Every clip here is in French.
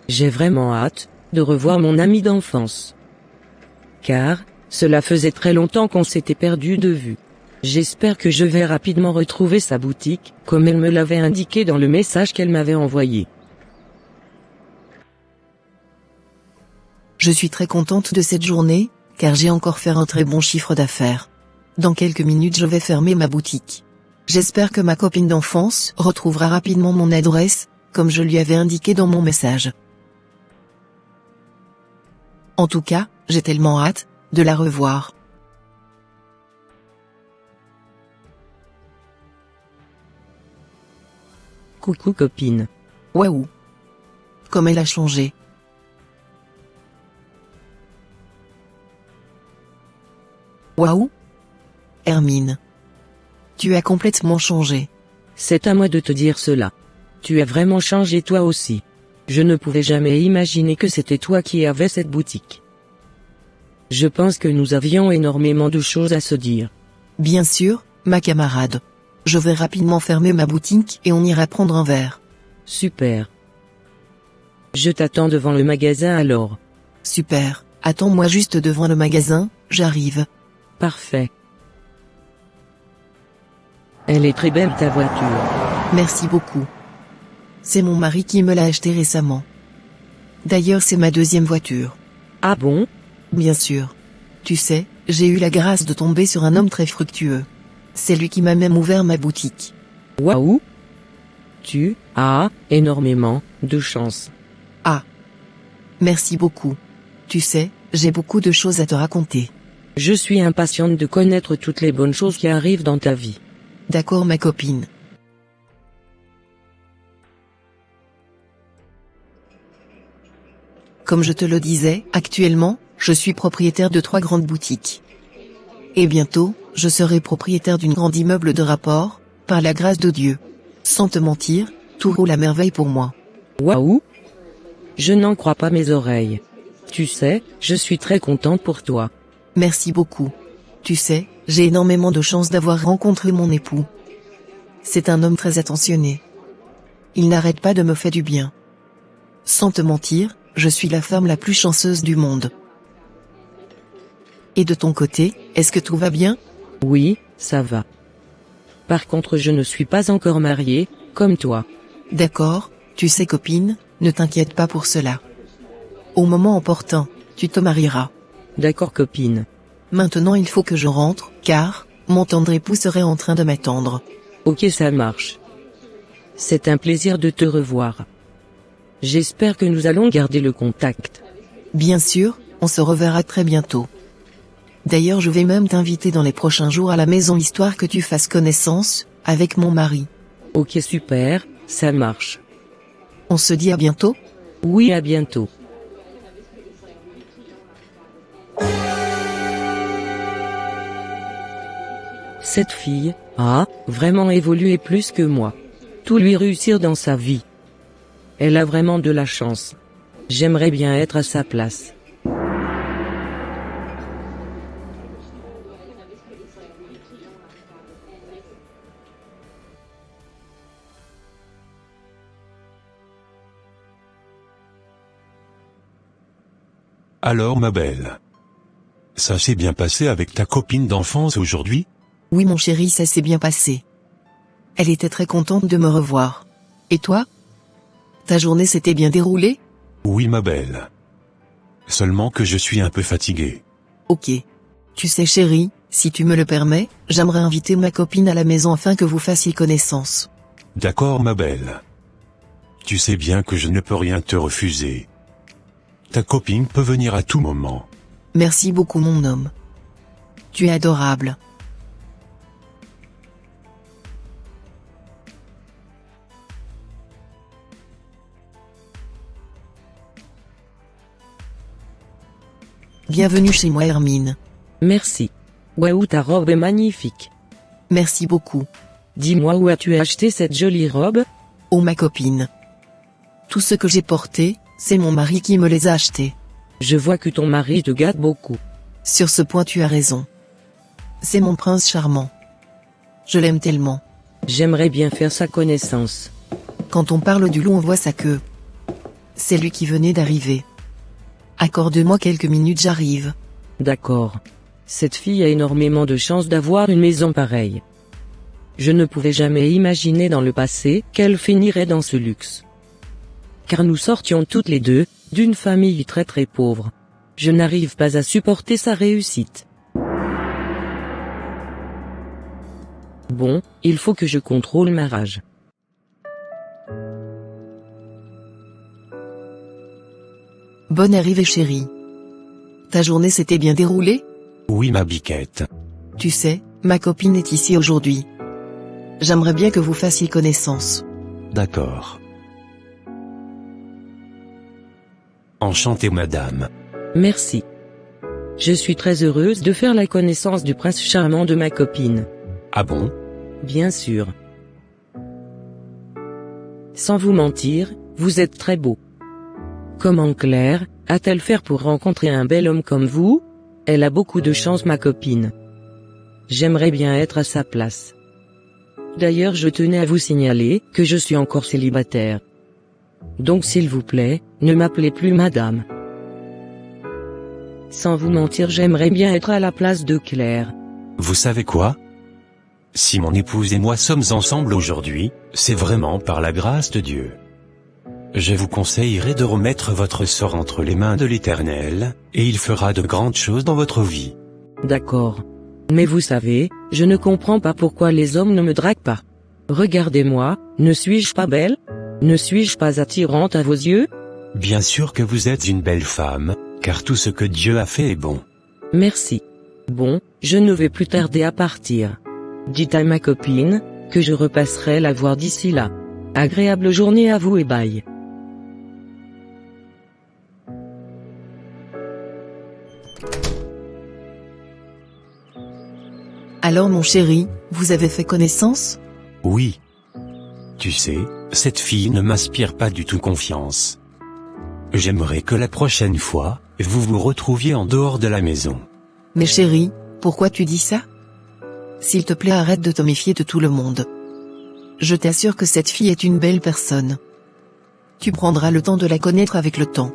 J'ai vraiment hâte de revoir mon ami d'enfance. Car, cela faisait très longtemps qu'on s'était perdu de vue. J'espère que je vais rapidement retrouver sa boutique, comme elle me l'avait indiqué dans le message qu'elle m'avait envoyé. Je suis très contente de cette journée, car j'ai encore fait un très bon chiffre d'affaires. Dans quelques minutes je vais fermer ma boutique. J'espère que ma copine d'enfance retrouvera rapidement mon adresse, comme je lui avais indiqué dans mon message. En tout cas, j'ai tellement hâte de la revoir. Coucou copine. Waouh! Comme elle a changé. Waouh! Hermine. Tu as complètement changé. C'est à moi de te dire cela. Tu as vraiment changé toi aussi. Je ne pouvais jamais imaginer que c'était toi qui avais cette boutique. Je pense que nous avions énormément de choses à se dire. Bien sûr, ma camarade. Je vais rapidement fermer ma boutique et on ira prendre un verre. Super. Je t'attends devant le magasin alors. Super, attends-moi juste devant le magasin, j'arrive. Parfait. Elle est très belle ta voiture. Merci beaucoup. C'est mon mari qui me l'a achetée récemment. D'ailleurs c'est ma deuxième voiture. Ah bon? Bien sûr. Tu sais, j'ai eu la grâce de tomber sur un homme très fructueux. C'est lui qui m'a même ouvert ma boutique. Waouh! Tu as énormément de chance. Ah. Merci beaucoup. Tu sais, j'ai beaucoup de choses à te raconter. Je suis impatiente de connaître toutes les bonnes choses qui arrivent dans ta vie. D'accord ma copine. Comme je te le disais, actuellement, je suis propriétaire de 3 grandes boutiques. Et bientôt, je serai propriétaire d'une grande immeuble de rapport, par la grâce de Dieu. Sans te mentir, tout roule à merveille pour moi. Waouh! Je n'en crois pas mes oreilles. Tu sais, je suis très contente pour toi. Merci beaucoup. Tu sais, j'ai énormément de chance d'avoir rencontré mon époux. C'est un homme très attentionné. Il n'arrête pas de me faire du bien. Sans te mentir, je suis la femme la plus chanceuse du monde. Et de ton côté, est-ce que tout va bien? Oui, ça va. Par contre je ne suis pas encore mariée, comme toi. D'accord, tu sais copine, ne t'inquiète pas pour cela. Au moment opportun, tu te marieras. D'accord copine. Maintenant il faut que je rentre, car, mon tendre époux serait en train de m'attendre. Ok ça marche. C'est un plaisir de te revoir. J'espère que nous allons garder le contact. Bien sûr, on se reverra très bientôt. D'ailleurs je vais même t'inviter dans les prochains jours à la maison histoire que tu fasses connaissance, avec mon mari. Ok super, ça marche. On se dit à bientôt? Oui à bientôt. Cette fille a vraiment évolué plus que moi. Tout lui réussir dans sa vie. Elle a vraiment de la chance. J'aimerais bien être à sa place. Alors ma belle. Ça s'est bien passé avec ta copine d'enfance aujourd'hui? Oui mon chéri, ça s'est bien passé. Elle était très contente de me revoir. Et toi? Ta journée s'était bien déroulée? Oui ma belle. Seulement que je suis un peu fatigué. Ok. Tu sais chéri, si tu me le permets, j'aimerais inviter ma copine à la maison afin que vous fassiez connaissance. D'accord ma belle. Tu sais bien que je ne peux rien te refuser. Ta copine peut venir à tout moment. Merci beaucoup mon homme. Tu es adorable. Bienvenue chez moi Hermine. Merci. Waouh ta robe est magnifique. Merci beaucoup. Dis-moi où as-tu acheté cette jolie robe? Oh ma copine. Tout ce que j'ai porté, c'est mon mari qui me les a achetés. Je vois que ton mari te gâte beaucoup. Sur ce point tu as raison. C'est mon prince charmant. Je l'aime tellement. J'aimerais bien faire sa connaissance. Quand on parle du loup on voit sa queue. C'est lui qui venait d'arriver. Accorde-moi quelques minutes, j'arrive. D'accord. Cette fille a énormément de chance d'avoir une maison pareille. Je ne pouvais jamais imaginer dans le passé qu'elle finirait dans ce luxe. Car nous sortions toutes les deux d'une famille très très pauvre. Je n'arrive pas à supporter sa réussite. Bon, il faut que je contrôle ma rage. Bonne arrivée chérie. Ta journée s'était bien déroulée? Oui ma biquette. Tu sais, ma copine est ici aujourd'hui. J'aimerais bien que vous fassiez connaissance. D'accord. Enchanté madame. Merci. Je suis très heureuse de faire la connaissance du prince charmant de ma copine. Ah bon? Bien sûr. Sans vous mentir, vous êtes très beau. Comment Claire a-t-elle fait pour rencontrer un bel homme comme vous? Elle a beaucoup de chance ma copine. J'aimerais bien être à sa place. D'ailleurs je tenais à vous signaler que je suis encore célibataire. Donc s'il vous plaît, ne m'appelez plus madame. Sans vous mentir j'aimerais bien être à la place de Claire. Vous savez quoi? Si mon épouse et moi sommes ensemble aujourd'hui, c'est vraiment par la grâce de Dieu. Je vous conseillerais de remettre votre sort entre les mains de l'Éternel, et il fera de grandes choses dans votre vie. D'accord. Mais vous savez, je ne comprends pas pourquoi les hommes ne me draguent pas. Regardez-moi, ne suis-je pas belle? Ne suis-je pas attirante à vos yeux? Bien sûr que vous êtes une belle femme, car tout ce que Dieu a fait est bon. Merci. Bon, je ne vais plus tarder à partir. Dites à ma copine que je repasserai la voir d'ici là. Agréable journée à vous et bye. Alors mon chéri, vous avez fait connaissance? Oui. Tu sais, cette fille ne m'inspire pas du tout confiance. J'aimerais que la prochaine fois, vous vous retrouviez en dehors de la maison. Mais chéri, pourquoi tu dis ça? S'il te plaît, arrête de te méfier de tout le monde. Je t'assure que cette fille est une belle personne. Tu prendras le temps de la connaître avec le temps.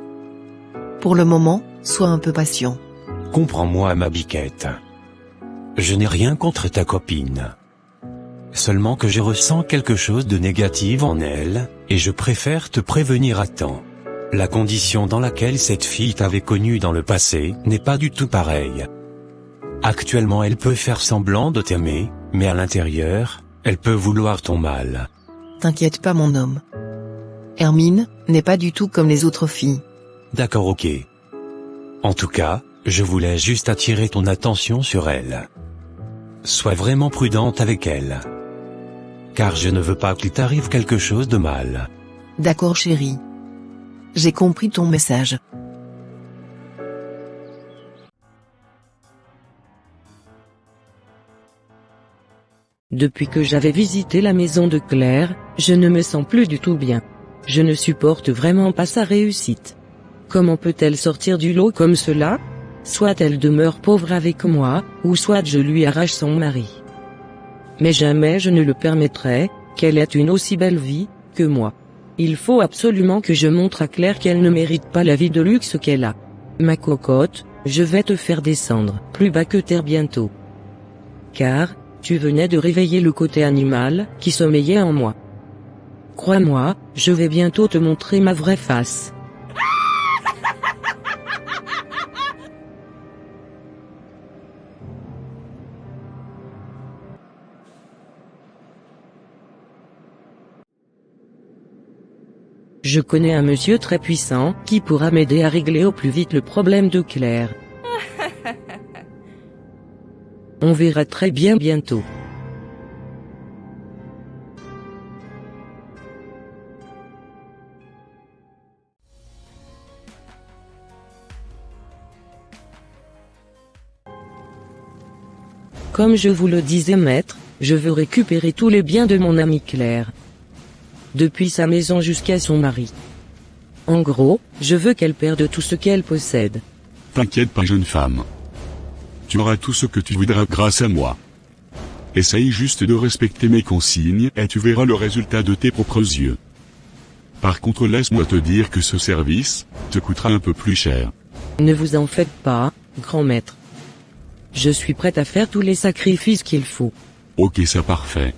Pour le moment, sois un peu patient. Comprends-moi ma biquette. Je n'ai rien contre ta copine. Seulement que je ressens quelque chose de négatif en elle, et je préfère te prévenir à temps. La condition dans laquelle cette fille t'avait connue dans le passé n'est pas du tout pareille. Actuellement elle peut faire semblant de t'aimer, mais à l'intérieur, elle peut vouloir ton mal. T'inquiète pas mon homme. Hermine n'est pas du tout comme les autres filles. D'accord, ok. En tout cas, je voulais juste attirer ton attention sur elle. Sois vraiment prudente avec elle. Car je ne veux pas qu'il t'arrive quelque chose de mal. D'accord chéri. J'ai compris ton message. Depuis que j'avais visité la maison de Claire, je ne me sens plus du tout bien. Je ne supporte vraiment pas sa réussite. Comment peut-elle sortir du lot comme cela? Soit elle demeure pauvre avec moi, ou soit je lui arrache son mari. Mais jamais je ne le permettrai, qu'elle ait une aussi belle vie que moi. Il faut absolument que je montre à Claire qu'elle ne mérite pas la vie de luxe qu'elle a. Ma cocotte, je vais te faire descendre plus bas que terre bientôt. Car, tu venais de réveiller le côté animal qui sommeillait en moi. Crois-moi, je vais bientôt te montrer ma vraie face. Je connais un monsieur très puissant qui pourra m'aider à régler au plus vite le problème de Claire. On verra très bien bientôt. Comme je vous le disais maître, je veux récupérer tous les biens de mon amie Claire. Depuis sa maison jusqu'à son mari. En gros, je veux qu'elle perde tout ce qu'elle possède. T'inquiète pas jeune femme. Tu auras tout ce que tu voudras grâce à moi. Essaye juste de respecter mes consignes et tu verras le résultat de tes propres yeux. Par contre, laisse-moi te dire que ce service te coûtera un peu plus cher. Ne vous en faites pas, grand maître. Je suis prête à faire tous les sacrifices qu'il faut. Ok, c'est parfait.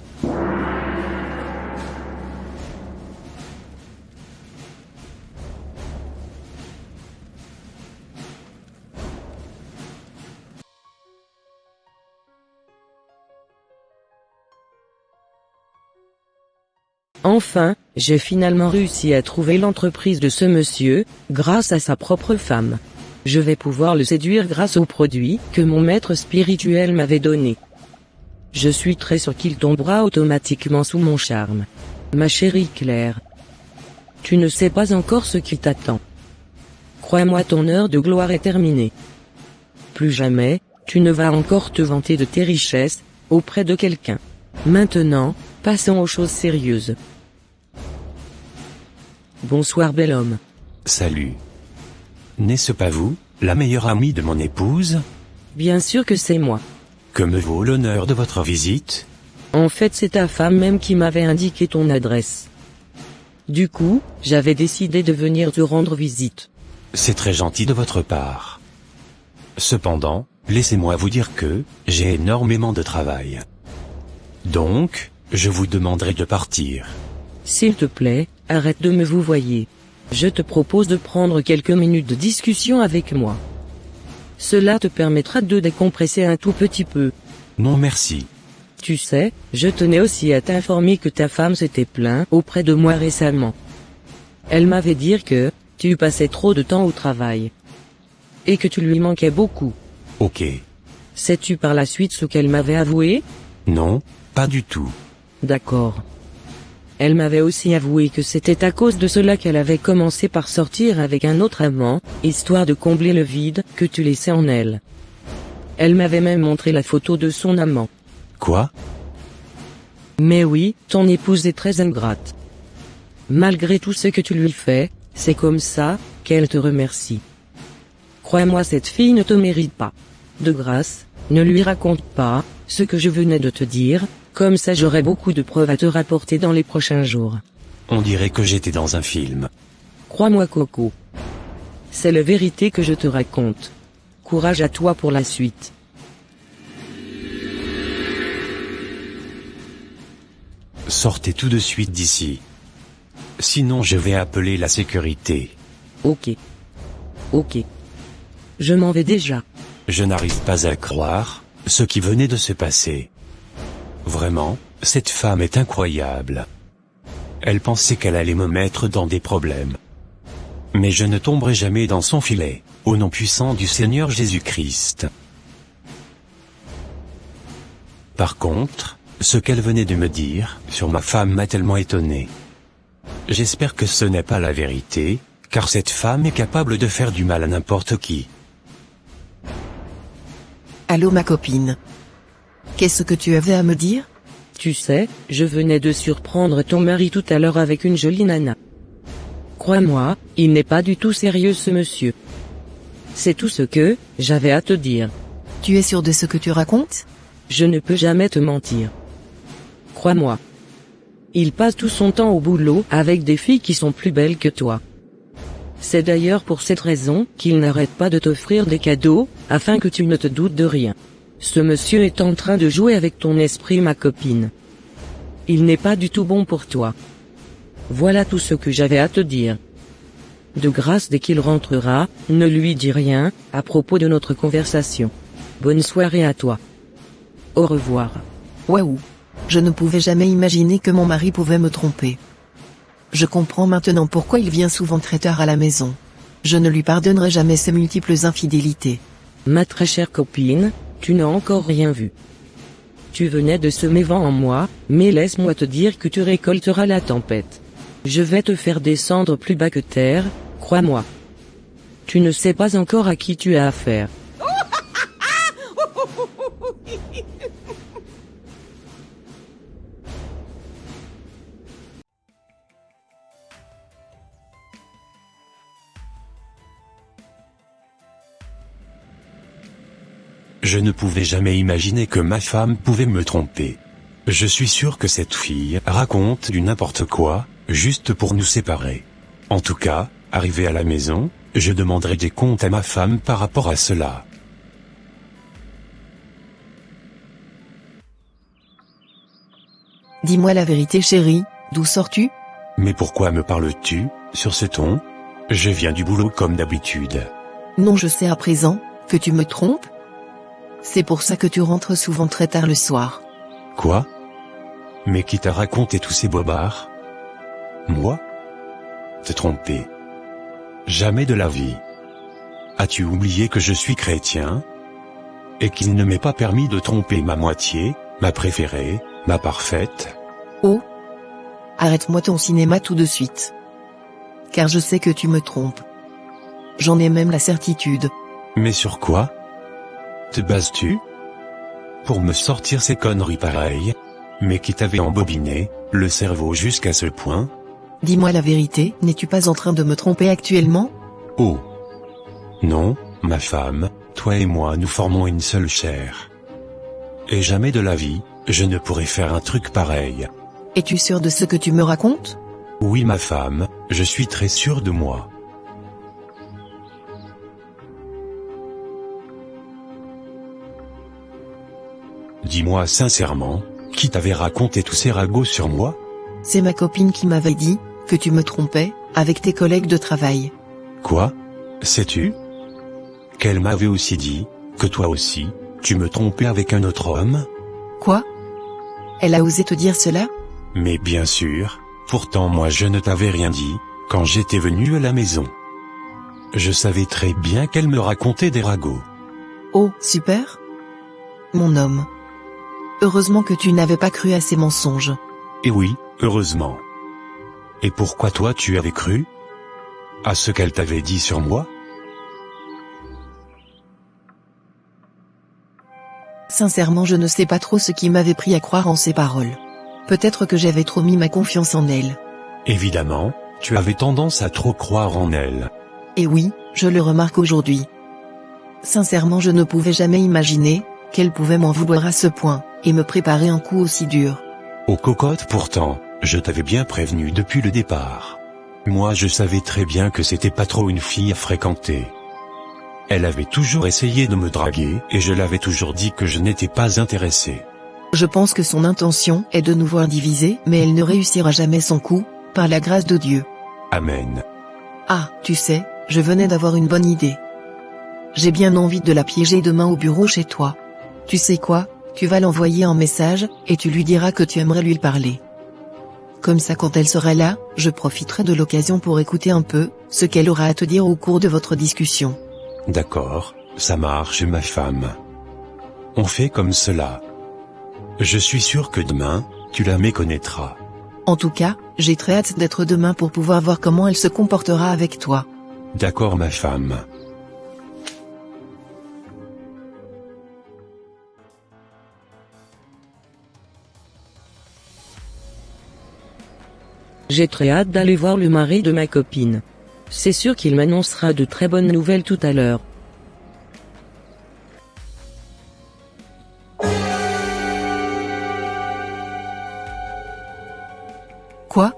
Enfin, j'ai finalement réussi à trouver l'entreprise de ce monsieur, grâce à sa propre femme. Je vais pouvoir le séduire grâce aux produits que mon maître spirituel m'avait donnés. Je suis très sûr qu'il tombera automatiquement sous mon charme. Ma chérie Claire, tu ne sais pas encore ce qui t'attend. Crois-moi, ton heure de gloire est terminée. Plus jamais, tu ne vas encore te vanter de tes richesses, auprès de quelqu'un. Maintenant, passons aux choses sérieuses. Bonsoir bel homme. Salut. N'est-ce pas vous, la meilleure amie de mon épouse? Bien sûr que c'est moi. Que me vaut l'honneur de votre visite? En fait, c'est ta femme même qui m'avait indiqué ton adresse. Du coup, j'avais décidé de venir te rendre visite. C'est très gentil de votre part. Cependant, laissez-moi vous dire que j'ai énormément de travail. Donc, je vous demanderai de partir. S'il te plaît, arrête de me vouvoyer. Je te propose de prendre quelques minutes de discussion avec moi. Cela te permettra de décompresser un tout petit peu. Non merci. Tu sais, je tenais aussi à t'informer que ta femme s'était plainte auprès de moi récemment. Elle m'avait dit que tu passais trop de temps au travail. Et que tu lui manquais beaucoup. Ok. Sais-tu par la suite ce qu'elle m'avait avoué? Non, pas du tout. D'accord. Elle m'avait aussi avoué que c'était à cause de cela qu'elle avait commencé par sortir avec un autre amant, histoire de combler le vide que tu laissais en elle. Elle m'avait même montré la photo de son amant. Quoi? Mais oui, ton épouse est très ingrate. Malgré tout ce que tu lui fais, c'est comme ça qu'elle te remercie. Crois-moi, cette fille ne te mérite pas. De grâce, ne lui raconte pas ce que je venais de te dire, comme ça j'aurai beaucoup de preuves à te rapporter dans les prochains jours. On dirait que j'étais dans un film. Crois-moi Coco. C'est la vérité que je te raconte. Courage à toi pour la suite. Sortez tout de suite d'ici. Sinon je vais appeler la sécurité. Ok. Ok. Je m'en vais déjà. Je n'arrive pas à croire ce qui venait de se passer. Vraiment, cette femme est incroyable. Elle pensait qu'elle allait me mettre dans des problèmes. Mais je ne tomberai jamais dans son filet, au nom puissant du Seigneur Jésus-Christ. Par contre, ce qu'elle venait de me dire sur ma femme m'a tellement étonné. J'espère que ce n'est pas la vérité, car cette femme est capable de faire du mal à n'importe qui. Allô ma copine. Qu'est-ce que tu avais à me dire? Tu sais, je venais de surprendre ton mari tout à l'heure avec une jolie nana. Crois-moi, il n'est pas du tout sérieux ce monsieur. C'est tout ce que j'avais à te dire. Tu es sûr de ce que tu racontes? Je ne peux jamais te mentir. Crois-moi. Il passe tout son temps au boulot avec des filles qui sont plus belles que toi. C'est d'ailleurs pour cette raison qu'il n'arrête pas de t'offrir des cadeaux, afin que tu ne te doutes de rien. Ce monsieur est en train de jouer avec ton esprit, ma copine. Il n'est pas du tout bon pour toi. Voilà tout ce que j'avais à te dire. De grâce, dès qu'il rentrera, ne lui dis rien à propos de notre conversation. Bonne soirée à toi. Au revoir. Waouh. Je ne pouvais jamais imaginer que mon mari pouvait me tromper. Je comprends maintenant pourquoi il vient souvent très tard à la maison. Je ne lui pardonnerai jamais ses multiples infidélités. Ma très chère copine, tu n'as encore rien vu. Tu venais de semer vent en moi, mais laisse-moi te dire que tu récolteras la tempête. Je vais te faire descendre plus bas que terre, crois-moi. Tu ne sais pas encore à qui tu as affaire. Je ne pouvais jamais imaginer que ma femme pouvait me tromper. Je suis sûr que cette fille raconte du n'importe quoi, juste pour nous séparer. En tout cas, arrivé à la maison, je demanderai des comptes à ma femme par rapport à cela. Dis-moi la vérité chérie, d'où sors-tu? Mais pourquoi me parles-tu, sur ce ton? Je viens du boulot comme d'habitude. Non, je sais à présent, que tu me trompes. C'est pour ça que tu rentres souvent très tard le soir. Quoi? Mais qui t'a raconté tous ces bobards? Moi? Te tromper? Jamais de la vie. As-tu oublié que je suis chrétien? Et qu'il ne m'est pas permis de tromper ma moitié, ma préférée, ma parfaite? Oh! Arrête-moi ton cinéma tout de suite. Car je sais que tu me trompes. J'en ai même la certitude. Mais sur quoi? Te bases-tu? Pour me sortir ces conneries pareilles? Mais qui t'avait embobiné, le cerveau jusqu'à ce point? Dis-moi la vérité, n'es-tu pas en train de me tromper actuellement? Oh! Non, ma femme, toi et moi nous formons une seule chair. Et jamais de la vie, je ne pourrais faire un truc pareil. Es-tu sûr de ce que tu me racontes? Oui ma femme, je suis très sûr de moi. Dis-moi sincèrement, qui t'avait raconté tous ces ragots sur moi? C'est ma copine qui m'avait dit, que tu me trompais, avec tes collègues de travail. Quoi? Sais-tu? Qu'elle m'avait aussi dit, que toi aussi, tu me trompais avec un autre homme? Quoi? Elle a osé te dire cela? Mais bien sûr, pourtant moi je ne t'avais rien dit, quand j'étais venu à la maison. Je savais très bien qu'elle me racontait des ragots. Oh, super! Mon homme. Heureusement que tu n'avais pas cru à ces mensonges. Et oui, heureusement. Et pourquoi toi tu avais cru? À ce qu'elle t'avait dit sur moi? Sincèrement, je ne sais pas trop ce qui m'avait pris à croire en ces paroles. Peut-être que j'avais trop mis ma confiance en elle. Évidemment, tu avais tendance à trop croire en elle. Et oui, je le remarque aujourd'hui. Sincèrement, je ne pouvais jamais imaginer qu'elle pouvait m'en vouloir à ce point, et me préparer un coup aussi dur. Aux cocottes pourtant, je t'avais bien prévenu depuis le départ. Moi je savais très bien que c'était pas trop une fille à fréquenter. Elle avait toujours essayé de me draguer et je l'avais toujours dit que je n'étais pas intéressé. Je pense que son intention est de nous voir diviser, mais elle ne réussira jamais son coup, par la grâce de Dieu. Amen. Ah, tu sais, je venais d'avoir une bonne idée. J'ai bien envie de la piéger demain au bureau chez toi. Tu sais quoi, tu vas l'envoyer un message, et tu lui diras que tu aimerais lui parler. Comme ça quand elle sera là, je profiterai de l'occasion pour écouter un peu, ce qu'elle aura à te dire au cours de votre discussion. D'accord, ça marche ma femme. On fait comme cela. Je suis sûr que demain, tu la méconnaîtras. En tout cas, j'ai très hâte d'être demain pour pouvoir voir comment elle se comportera avec toi. D'accord ma femme. J'ai très hâte d'aller voir le mari de ma copine. C'est sûr qu'il m'annoncera de très bonnes nouvelles tout à l'heure. Quoi?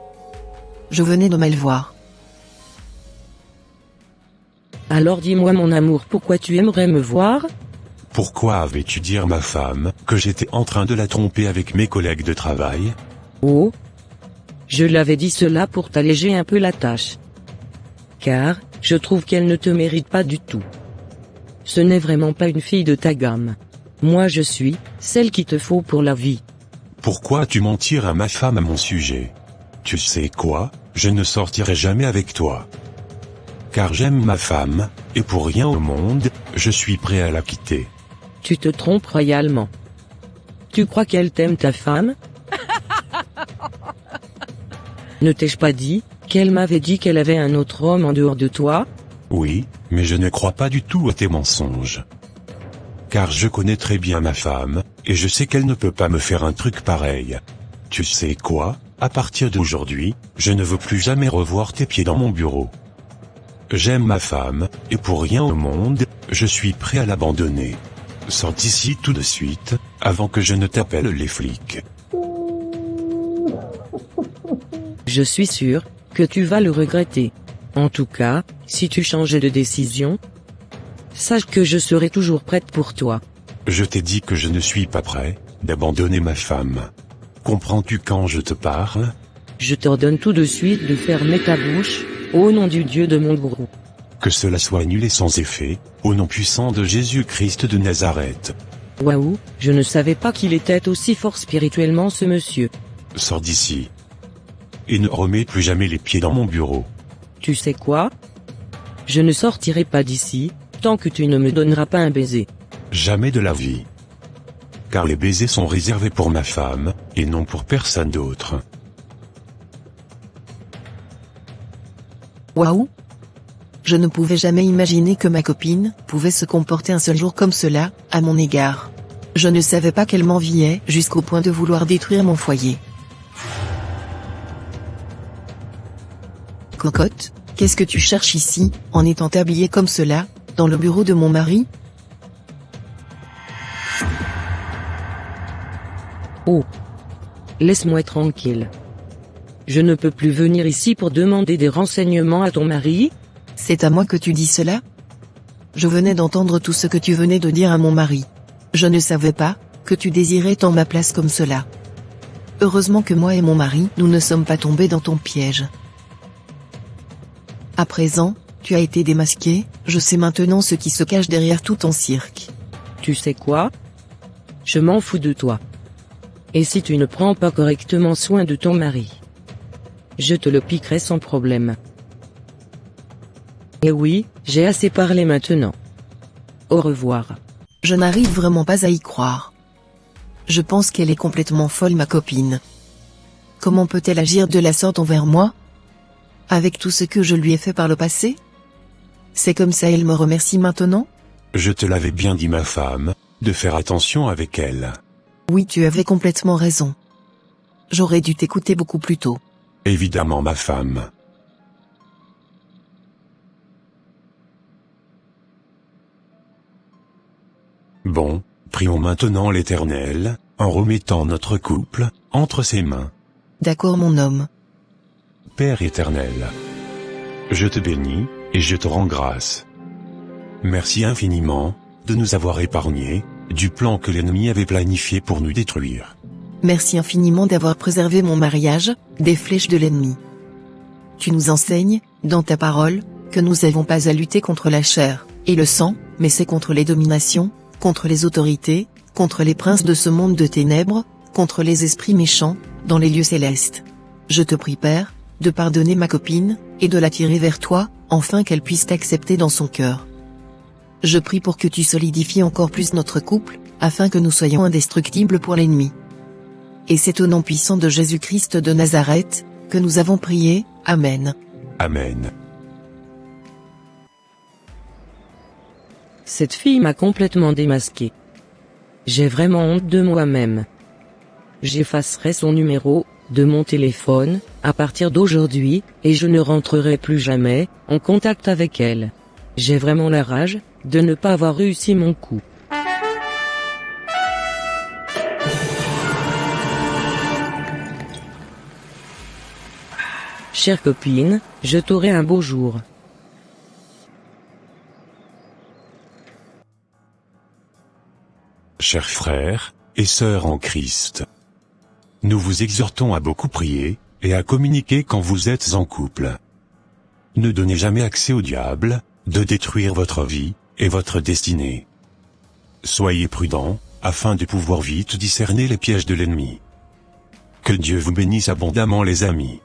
Je venais de mal voir. Alors dis-moi mon amour, pourquoi tu aimerais me voir? Pourquoi avais-tu dit à ma femme que j'étais en train de la tromper avec mes collègues de travail? Oh! Je l'avais dit cela pour t'alléger un peu la tâche. Car, je trouve qu'elle ne te mérite pas du tout. Ce n'est vraiment pas une fille de ta gamme. Moi je suis, celle qu'il te faut pour la vie. Pourquoi tu mentir à ma femme à mon sujet? Tu sais quoi, je ne sortirai jamais avec toi. Car j'aime ma femme, et pour rien au monde, je suis prêt à la quitter. Tu te trompes royalement. Tu crois qu'elle t'aime ta femme? Ne t'ai-je pas dit, qu'elle m'avait dit qu'elle avait un autre homme en dehors de toi? Oui, mais je ne crois pas du tout à tes mensonges. Car je connais très bien ma femme, et je sais qu'elle ne peut pas me faire un truc pareil. Tu sais quoi, à partir d'aujourd'hui, je ne veux plus jamais revoir tes pieds dans mon bureau. J'aime ma femme, et pour rien au monde, je suis prêt à l'abandonner. Sors d'ici tout de suite, avant que je ne t'appelle les flics. Je suis sûr que tu vas le regretter. En tout cas, si tu changeais de décision, sache que je serai toujours prête pour toi. Je t'ai dit que je ne suis pas prêt d'abandonner ma femme. Comprends-tu quand je te parle? Je t'ordonne tout de suite de fermer ta bouche, au nom du Dieu de mon gourou. Que cela soit nul et sans effet, au nom puissant de Jésus-Christ de Nazareth. Waouh, je ne savais pas qu'il était aussi fort spirituellement ce monsieur. Sors d'ici. Et ne remets plus jamais les pieds dans mon bureau. Tu sais quoi? Je ne sortirai pas d'ici, tant que tu ne me donneras pas un baiser. Jamais de la vie. Car les baisers sont réservés pour ma femme, et non pour personne d'autre. Waouh! Je ne pouvais jamais imaginer que ma copine pouvait se comporter un seul jour comme cela, à mon égard. Je ne savais pas qu'elle m'enviait jusqu'au point de vouloir détruire mon foyer. Cocotte, qu'est-ce que tu cherches ici, en étant habillée comme cela, dans le bureau de mon mari? Oh! Laisse-moi tranquille. Je ne peux plus venir ici pour demander des renseignements à ton mari? C'est à moi que tu dis cela? Je venais d'entendre tout ce que tu venais de dire à mon mari. Je ne savais pas que tu désirais tant ma place comme cela. Heureusement que moi et mon mari, nous ne sommes pas tombés dans ton piège. À présent, tu as été démasqué, je sais maintenant ce qui se cache derrière tout ton cirque. Tu sais quoi? Je m'en fous de toi. Et si tu ne prends pas correctement soin de ton mari, je te le piquerai sans problème. Et oui, j'ai assez parlé maintenant. Au revoir. Je n'arrive vraiment pas à y croire. Je pense qu'elle est complètement folle, ma copine. Comment peut-elle agir de la sorte envers moi? Avec tout ce que je lui ai fait par le passé? C'est comme ça elle me remercie maintenant? Je te l'avais bien dit, ma femme, de faire attention avec elle. Oui, tu avais complètement raison. J'aurais dû t'écouter beaucoup plus tôt. Évidemment, ma femme. Bon, prions maintenant l'Éternel, en remettant notre couple entre ses mains. D'accord, mon homme. Père éternel, je te bénis, et je te rends grâce. Merci infiniment, de nous avoir épargnés, du plan que l'ennemi avait planifié pour nous détruire. Merci infiniment d'avoir préservé mon mariage, des flèches de l'ennemi. Tu nous enseignes, dans ta parole, que nous n'avons pas à lutter contre la chair et le sang, mais c'est contre les dominations, contre les autorités, contre les princes de ce monde de ténèbres, contre les esprits méchants, dans les lieux célestes. Je te prie, Père, de pardonner ma copine, et de l'attirer vers toi, afin qu'elle puisse t'accepter dans son cœur. Je prie pour que tu solidifies encore plus notre couple, afin que nous soyons indestructibles pour l'ennemi. Et c'est au nom puissant de Jésus-Christ de Nazareth, que nous avons prié, Amen. Amen. Cette fille m'a complètement démasqué. J'ai vraiment honte de moi-même. J'effacerai son numéro de mon téléphone à partir d'aujourd'hui, et je ne rentrerai plus jamais en contact avec elle. J'ai vraiment la rage de ne pas avoir réussi mon coup. Chère copine, je t'aurai un beau jour. Chers frères et sœurs en Christ, nous vous exhortons à beaucoup prier, et à communiquer quand vous êtes en couple. Ne donnez jamais accès au diable, de détruire votre vie, et votre destinée. Soyez prudents, afin de pouvoir vite discerner les pièges de l'ennemi. Que Dieu vous bénisse abondamment, les amis.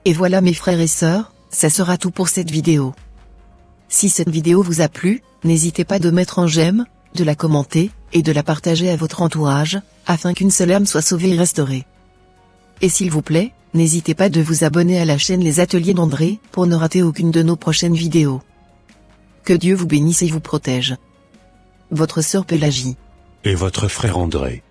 Et voilà, mes frères et sœurs, ça sera tout pour cette vidéo. Si cette vidéo vous a plu, n'hésitez pas de mettre un j'aime, de la commenter, et de la partager à votre entourage, afin qu'une seule âme soit sauvée et restaurée. Et s'il vous plaît, n'hésitez pas de vous abonner à la chaîne Les Ateliers d'André, pour ne rater aucune de nos prochaines vidéos. Que Dieu vous bénisse et vous protège. Votre sœur Pélagie. Et votre frère André.